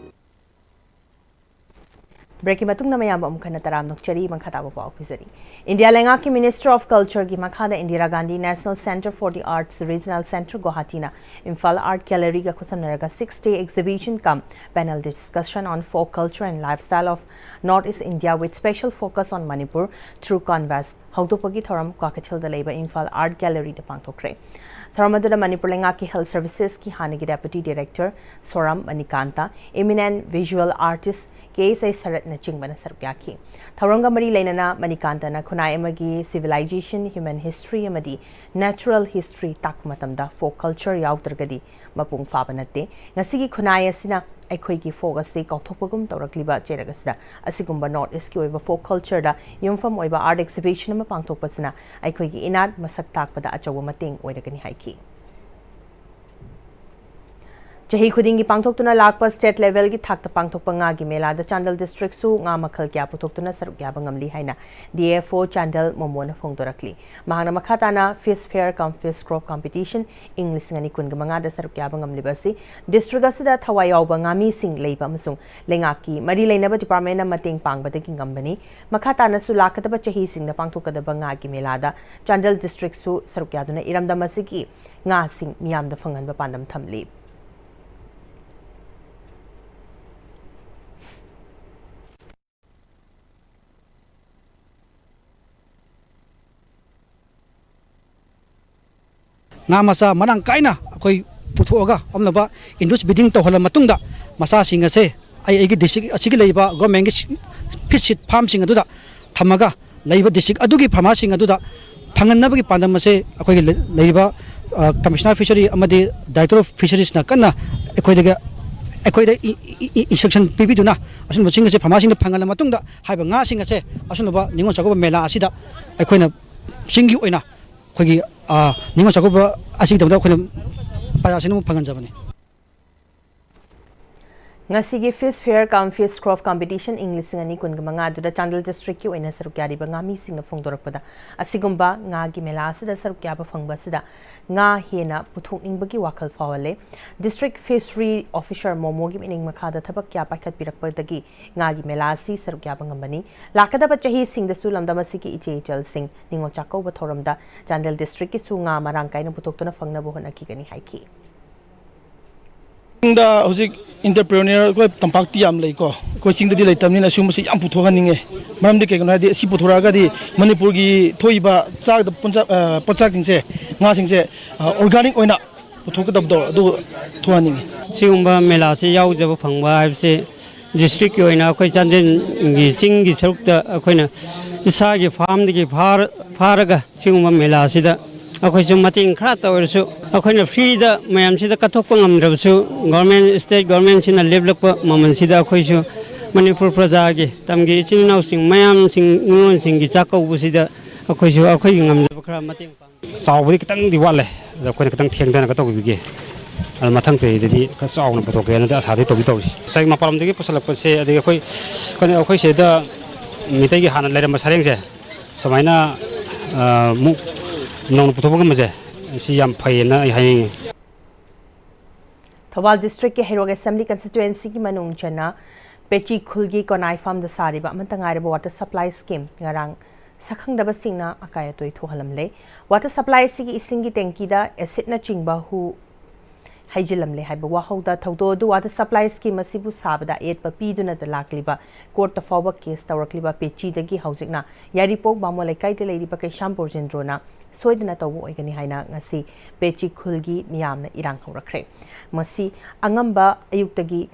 Breaking Matung Namayamba Mukana Taram Nokchari, Mankataba Pizari. India Lengaki Minister of Culture Gimakada Indira Gandhi National Center for the Arts Regional Center Guwahati Imphal Art Gallery ga Kusamnaraga 6-day exhibition cum panel discussion on folk culture and lifestyle of Northeast India with special focus on Manipur through Canvas. Hautupagi Thoram Kwakatil the Labor Imphal Art Gallery de Pangtokre. Thoramadura Manipur Lengaki Health Services ki Hanagi Deputy Director Soram Manikanta, eminent visual artist K.S.A. Sarat na Chingbana Sarpyaki. Tharanga Mari Lainana Manikanta na Kunai Amagi Civilization, Human History Amadi, Natural History Takmatamda, Folk Culture Yautragadi, Mapung Fabanate, Nasigi Kunai Asina, Equiki Focus, Kautopogum, Torakliba, Cheragasda, Asigumba North Eski over folk culture da, Yumfam over art exhibition of Pangtopasana, Equiki Inad, Masak Pada Achawamating, Wedagani Haiki. Chahi Kudingi Pangtoktuna Lakpa State Level ki Thakta Pangtopanga Gimela, the Chandal District Su, Ngamakal Gaputokuna Sarugyabangamli Haina, DFO Chandal Momona Fongdorakli, Mahana Makatana, Fish Fair cum Fish Crop Competition, English Ngani Kungamanga, the Sarugyabangamli Basi, District Asida Tawayao Bangami Sing Leiba Musung, Lengaki, Marilena Department Mating Pang Bataking Company, Makatana Sulakataba Chahi Sing the Pangtoka the Banga Gimelada, Chandal District Su, Sarugyaduna, Iram Damasiki, Nga Sing Miam the Fangan Bapandam Tamli. nga masa manang kaina akoi puthoga amlaba indus bidding to hola matungda masa singa se ai gi district asigi leiba government gi fish farm sing aduda thamaga leiba district adugi phama sing aduda phanganabagi pandam se akoi leiba commissioner fishery amadi director of fisheries na kana akoi daga akoi da instruction pibiduna asun baching se phama sing phangala matungda haiba nga sing se asunba ningon sagoba mela asida akoi na singi oina khoi Ningo Sakoba Asik the Parasino Panganzabani. Ngasigi Fish Fair cum Fish Crop Competition English ngani kungamanga du the Chandal District yu ina sarukari ba ngami sing na phongdorakpada asigumba nga gi melasi da sarukya ba phangba sida nga hena puthokning bagi wakal fawale District Fishery Officer Momo gi mining makada thabak kya pakhat pirakpadagi nga gi melasi sarukya ba ngambani lakada ba chahi sing da sulam da masiki iche chal sing ningo chako ba thoramda Chandal District ki su nga marangkai na putoktona phangna bo hona ki gani haiki da hojik entrepreneur ko tampakti am lei ko coaching di lei tamni na sum se yam puthoga ninge maram de ke gna di si puthora ga di Manipur gi thoiba chak da pachak sing se nga sing se organic oina puthok dab do thoa ninge sigumba mela se yau jab phangba se district ki oina khoi chandin gi sing gi saruk da khoina isa gi farm gi pharaga sigumba mela se da akhoi chu mating khra tawrsu akhoi na free da mayam sida kathok pangam rabsu government state government sina develop maman sida akhoi chu Manipur praja gi tamgi chinau sing mayam sing ngon sing gi chakau bu sida akhoi chu akhoi ngam jab khra mating sawri kitang di wale da khoi kitang thiang dana ka to bi ge मथंग चाहिए खर chown पुथोके आशा तौदी तौरी सै मपालमदगी पुसलपसे अखोई सेदा मितै की हाना लेरम सरेंग से समायना मु noun पुथोबग मजे सि याम फैना हाइंग थौबाल डिस्ट्रिक्ट के हेरोग असेंबली कंस्टिट्युएंसी की मनुंग चना पेची खुलगी कोनाई फार्म द सारिबा अमतंगाइरब water supply scheme ngarang sakhangdaba singna akaya toi thohalamle water supply sigi isingi tanki da acid na chingba hu haijilamle haiba wahauda thodo du water supply scheme asibu sabada et pa piduna da lakliba court ta fawa case tawrakliba pechi dagi haujikna yaripok bamolai kai de leiriba kai shampur jendrona soidna tawu oigani haina ngasi pechi khulgi miyamna irang haurakre masi angamba ayuktagi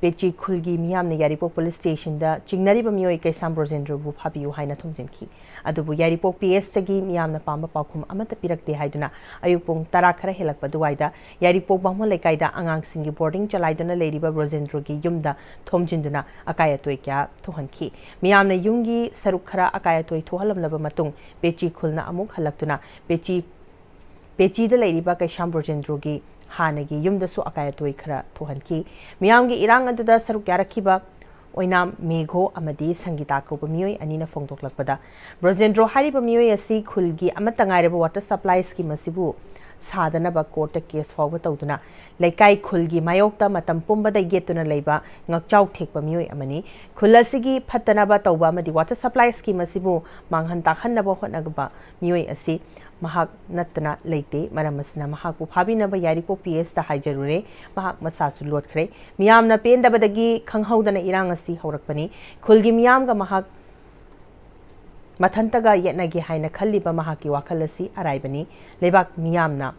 पेची खुलगी मियामने यारीपोक police station दा चिंगनरीबा मियोय कैसाम ब्रोजेंद्र बु फाबियु हाइना थुमजिनखी अदुबु यारीपोक PS तगी मियामना पांबा पाखुम अमत पिरकते हाइदुना अयुपुंग तरा खरा हेलक दुवाइदा यारीपोक बामो लेकाइदा अंगांग सिंगी boarding चलाइदुना लेरिबा ब्रोजेंद्र की युमदा थोमजिनदुना अकायतोय क्या थोहनखी मियामना युंगी सरुक खरा अकायतोय थोहलमलबा मतुंग पेची खुलना अमुक हलक्तुना पेची दा लेरिबा कैसाम ब्रोजेंद्र की हानगी युमदसु अकायतोय खरा थोहनकी मियामगी इरांग अदुदा सरुक यारखिबा ओइनाम मेघो अमदी संगीता को मियोय अनिना फोंदोकलकपदा ब्रोजेंद्रो हारिबा मियोय असि खुलगी अमतंगाइरबा वाटर सप्लाई स्कीम असिबु सादनबा कोर्ट केस फावबा तौदुना लेकाई खुलगी मायोक्ता मतम पुंबदा येतुना लेबा ngakchau thekpa miyoy amani khullasigi phatanaba tauba amadi water supply scheme asibu manghan takhanaba hotnagaba miyoy asi mahak natna leite maramasna mahak pu phabinaba yaripo ps da haijarure mahak masasu lotkhre miyamna pendabadagi khanghaudana irang asi haurakpani khulgi miyam ga mahak mathantega yetnagi haina khalliba mahaki wakhalasi araibani lebak miyamna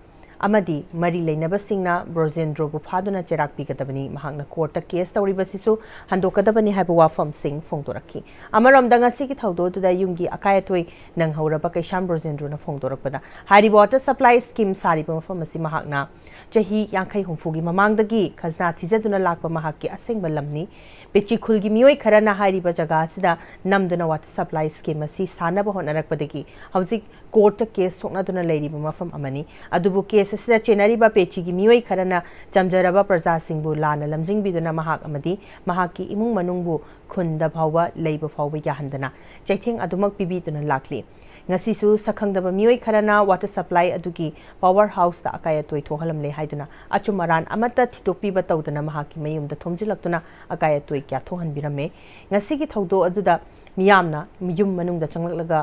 amadi mari leinabasingna brojendro bu phaduna cherak pigadabani mahakna court ta case tawribasisu handokadabani haiba wafam sing phongdorakhi amarom danga sigi thaudo tuda yumgi akayatoi nang hauraba kaisham brojendro na phongdorakpada hari water supply scheme sariba mafam asi mahakna chahi yankhai humfugi mamangdagi khazna thizaduna lakpa mahakki asengba lamni pechi khulgi miyoi kharana hariba jaga sida namduna water supply scheme asi sanaba honarakpadagi hauzik court case soknaduna leiriba mafam amani adubu case asida chenariba pechi gi miyoi kharana chamjaraba praja singbu lana lamjing biduna mahak amadi mahaki imung manungbu khunda bhawa leiba phawba yahandana chaitheng adumak pibiduna lakli ngasisu sakhangdaba miyoi kharana water supply adugi power house ta akaya toi thohalamle haiduna achumaran amata thitokpiba tawdana mahaki mayumda thomjilaktuna akaya toi kya thohanbirame ngasigi thaudo aduda miyamna miyum manungda changlaga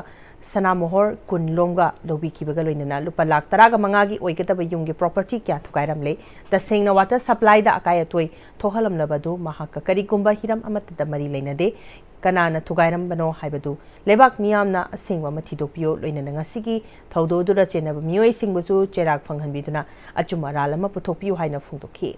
sana mohor kun lomga lobi kibaga loinana lupa lak taraga mangagi oigataba yumgi property kya thukairamle tasengna water supply da akaya toi thohalamlabadu mahaka karigumba hiram amata da mari leinade kanana thugairam bano haibadu lebak miyamna asengwa mathidopio loinana ngasigi thaudo dura chenaba miyoi singbusu cherak phanghanbiduna achuma ralama puthopio haina phungdokhi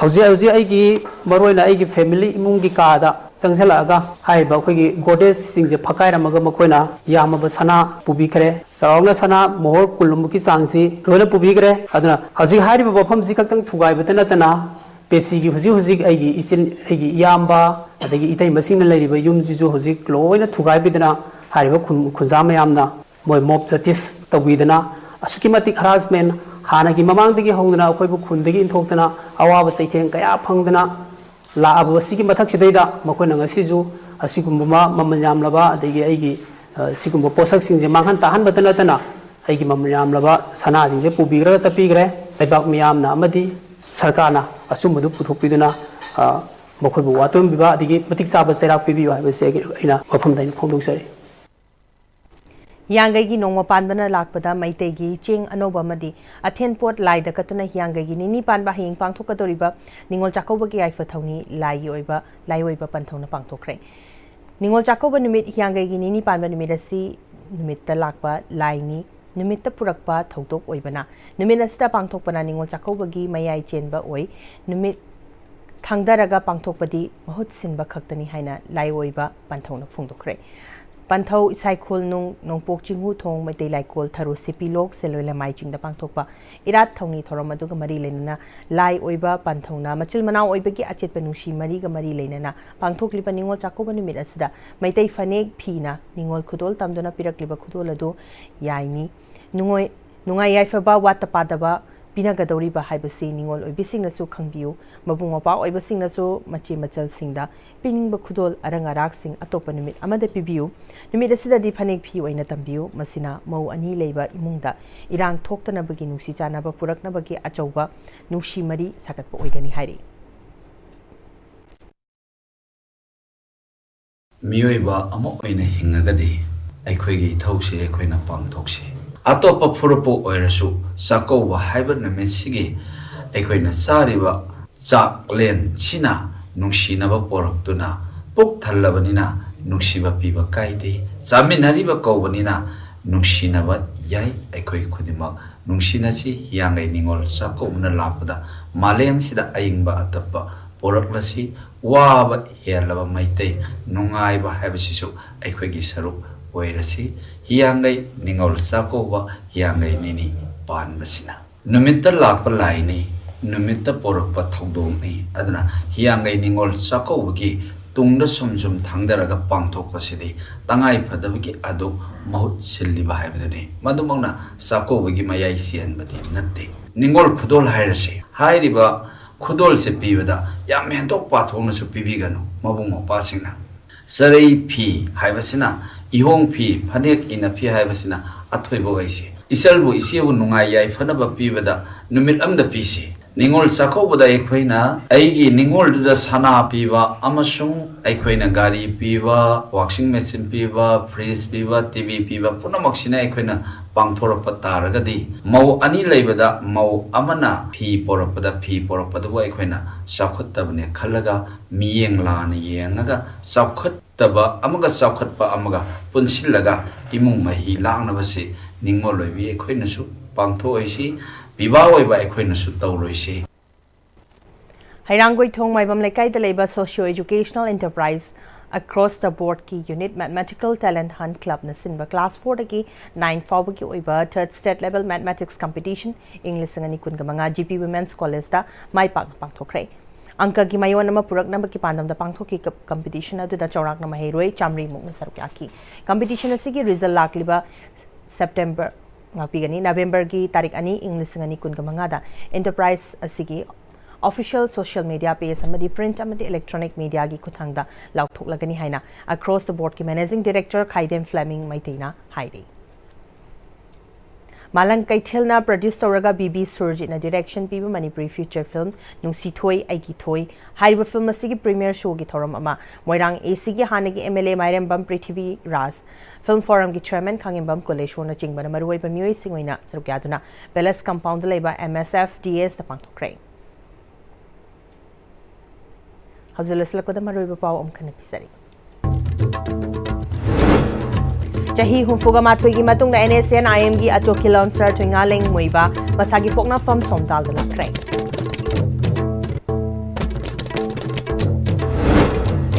हौजी अगी मरोइना अगी family इमुंगी कादा संगसलागा हाइबा अखोगी गोडेस सिंगजे फकाइरमगा मखोइना यामबा सना पुबिखरे सरावना सना मोहर कुलुमुकी सांगसी रोना पुबिखरे अदुना हौजी हारिबा बफम जी कक्तंग थुगाइबता नतना पेसीगी हुजी अगी इसिन अगी यामबा अदगी इतै मसिंगना लैरिबा युमजिजु हुजी लोइना थुगाइबिदना हारिबा खुंजा मयामना मोय mob justice तौबिदना असुकी मतिक harassment हानागी ममांगदगी होंदना अखोइबु खुंदगी इंथोक्तना अवाब सैथें कया फंगदना लाअब सिगी मथक्सिदैदा मखोइना ngasiju asigumba mamalyamlaba adegi aigi sigumba posak singje manghan tahan batana aigi mamalyamlaba sana singje pubigra chapigre leibak miyamna amadi sarkarna asumbu puthokpiduna mokhoibu watom biba adegi matik saba serak pibi haibase ina wafam dain phongdongsari Yangai nongma panbana lakpada maitegi ching anoba madi athen pot lai da katuna yangai nini panba hing pangthokadoriba ningol chakoba gi aifa thawni lai oiba panthona pangthokre ningol chakoba numit yangai nini panba numit asi numit ta lakpa lai ni numit ta purakpa thawtok oibana numit asta pangthokpana ningol chakoba gi mayai chenba oi numit thangdaraga pangthokpadi mahut sinba khaktani haina lai oiba panthona phungdokre Panthau isai khol nongpok chinghu thong maitei lai kol tharu sepilok seloila mai chingda pangthokpa irat thongni thorom aduga mari lenana lai oiba panthongna machil manau oibagi achetpa nushi mari ga mari lenana pangthokliba ningol chakoba numit asida maitei fanek phina ningol khudol tamdona pirakliba khudol adu yaini nungai yaifaba watapadaba ꯄꯤꯅꯒꯗꯧꯔꯤꯕ ꯍꯥꯏꯕꯁꯤ ꯅꯤꯡꯉꯣꯜ ꯑꯣꯏꯕꯤꯁꯤꯡꯅꯁꯨ ꯈꯪꯕꯤꯌꯨ ꯃꯕꯨꯡ ꯃꯧꯄ꯭ꯋꯥ ꯑꯣꯏꯕꯁꯤꯡꯅꯁꯨ ꯃꯆꯦ ꯃꯆꯜꯁꯤꯡꯗ ꯄꯤꯅꯤꯡꯕ ꯈꯨꯗꯣꯜ ꯑꯔꯪ ꯑꯔꯥꯛꯁꯤꯡ ꯑꯇꯣꯞꯄ ꯅꯨꯃꯤꯠ ꯑꯃꯗ ꯄꯤꯕꯤꯌꯨ ꯅꯨꯃꯤꯠ ꯑꯁꯤꯗꯗꯤ ꯐꯅꯦꯛ ꯐꯤ ꯑꯣꯏꯅ ꯇꯝꯕꯤꯌꯨ ꯃꯁꯤꯅ ꯃꯧ ꯑꯅꯤ ꯂꯩꯕ ꯏꯃꯨꯡꯗ ꯏꯔꯥꯡ ꯊꯣꯛꯇꯅꯕꯒꯤ ꯅꯨꯡꯁꯤ ꯆꯥꯟꯅꯕ ꯄꯨꯔꯛꯅꯕꯒꯤ ꯑꯆꯧꯕ ꯅꯨꯡꯁꯤ ꯃꯔꯤ ꯁꯥꯒꯠꯄ ꯑꯣꯏꯒꯅꯤ ꯍꯥꯏꯔꯤ मियोइबा अमुक ओइना हिंगगदि अखोइगी इथौसे अखोइना पांगथोक्सी अतोप फुरपो ओइरसु चाकौबा हाइबा नमिसिगी अखोइना चारिबा चाकलेन सिना नुंसिनबा पोरक्तुना पुक थल्लबनिना नुंसिबा पिबा काइदे चामिनहरिबा कौबनिना नुंसिनबा याइ अखोइ खुदिमक नुंसिनसी हियांगै निंगोल चाकौबना लापदा मालेमसिदा अयिंगबा अतप्पा पोरक्लसी वाबा हेलबा मैतै नुंगाइबा हाइबसिसु अखोइगी सरुक ओइरसी हियांगै निंगोल चाकौबा हियांगै निनी पानबसिना नुमित्ता लाकपा लाइनी नुमित्ता पोरक्पा थौदोंनि अदना हियांगै निंगोल चाकौबगी तुंगदा सुम थांदरगा पांगथोकपसिदि तंगाइ फदबगी अदु महुत सिल्लिबा हाइबदुनि मदुमंगना चाकौबगी मयाइ सिहनबदि नत्ते निंगोल खुदोल हाइरसी हाइरिबा खुदोल से पीबदा याम हेंदोक पाथोंनसु पीबीगनु मबुंग मौपासिंगना सरई फी हाइबसिना इहोंग फी फनेक इन फी हाइबसिना अथोइबोगैसे इसलबु इसेबु नुंगाइ याइ फनबा पीबदा नुमित अमदा पीसी निंगोल चाकौबदा अखोइना अइगी निंगोल दुदा सना पीबा अमसुंग अखोइना गाड़ी पीबा वॉशिंग मशीन पीबा फ्रिज पीबा टीवी पीबा पुनमक्सिना अखोइना पांगथोरप तारगदी मौ अनि लैबदा मौ अमना फी पोरपदबु अखोइना चाखुत्तबने खल्लगा मियेंग लाना येंगगा चाखुत्तबा अमगा चाखुत्पा अमगा पुनसिल्लगा इमुंग मही लांगनबसे निंगोल लोइबि अखोइनासु पांगथोइसी विवाह ओइबा अखोइनासु तौरोइसी हैरांगोई थोंग माइबम लेकाइदा लेबा socio educational enterprise across the board की unit mathematical talent hunt club na sinba class 4 की 9 फाउब की ओइबा third state level mathematics competition english ngani kun ga manga gp women's college da mai pak pangthokre अंक की मायोन नमा पुरक number की पांदम दा पांगथो की कंपटीशन अदु दा चौराक नमा हेरोय चामरी मुक न सरक याकी कंपटीशन असि की रिजल्ट लाकलिबा सेप्टेम्बर ngapigani नवंबर की तारीख अनि English ngani kun ga manga da enterprise असि की official social media page amadi print amadi electronic media gi kuthangda lauthoklagani haina across the board ki managing director Khaidem Fleming Maiteina hairi Malang Kaithelna produce toraga BB Surjit na direction piba Manipuri feature film Nungsi Thoi Aigi Thoi haiba film asigi premiere show gi thoram ama Moirang AC gi hanagi MLA Mairem Bam Prithvi Ras film forum gi chairman Khangim Bam Koleshwar na chingbana maruai ba mioi singoina sarukaduna Palace compound leba MSF DS ta pangthokre Hazulesla maruiba pau omkhana pisari Chahi humfuga matoi gi matung da NSN IM gi achoki launcher twinga leng moiba masagi pokna fam somdal da lakrai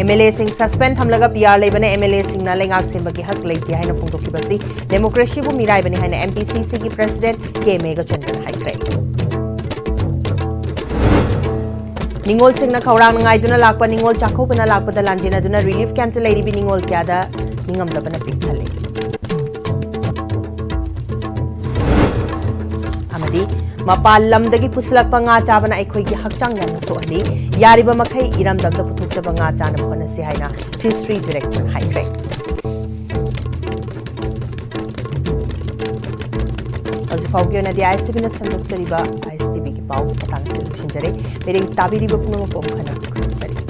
MLA sing suspend hamlaga PR lebane MLA sing na lengak sembagi hak leiti haina phongdoki basi democracy bu mirai bani haina MPCC gi president K Mega Chandran haikrai Ningol sing na khawrang ngai duna lakpa ningol chakho bana lakpa da lanjina duna relief camp to lady bi ningol kya da ningam da bana pik thale amadi mapal lam dagi puslak pa nga cha bana aikhoi gi hakchang yan so ali yari ba makhai iram dam da puthuk ta nga cha na phona si haina history director haikrai Faugi na di ISTV na sandok tariba ISTV ki pau patang solution jare mere tabiri ba puno ko khana jare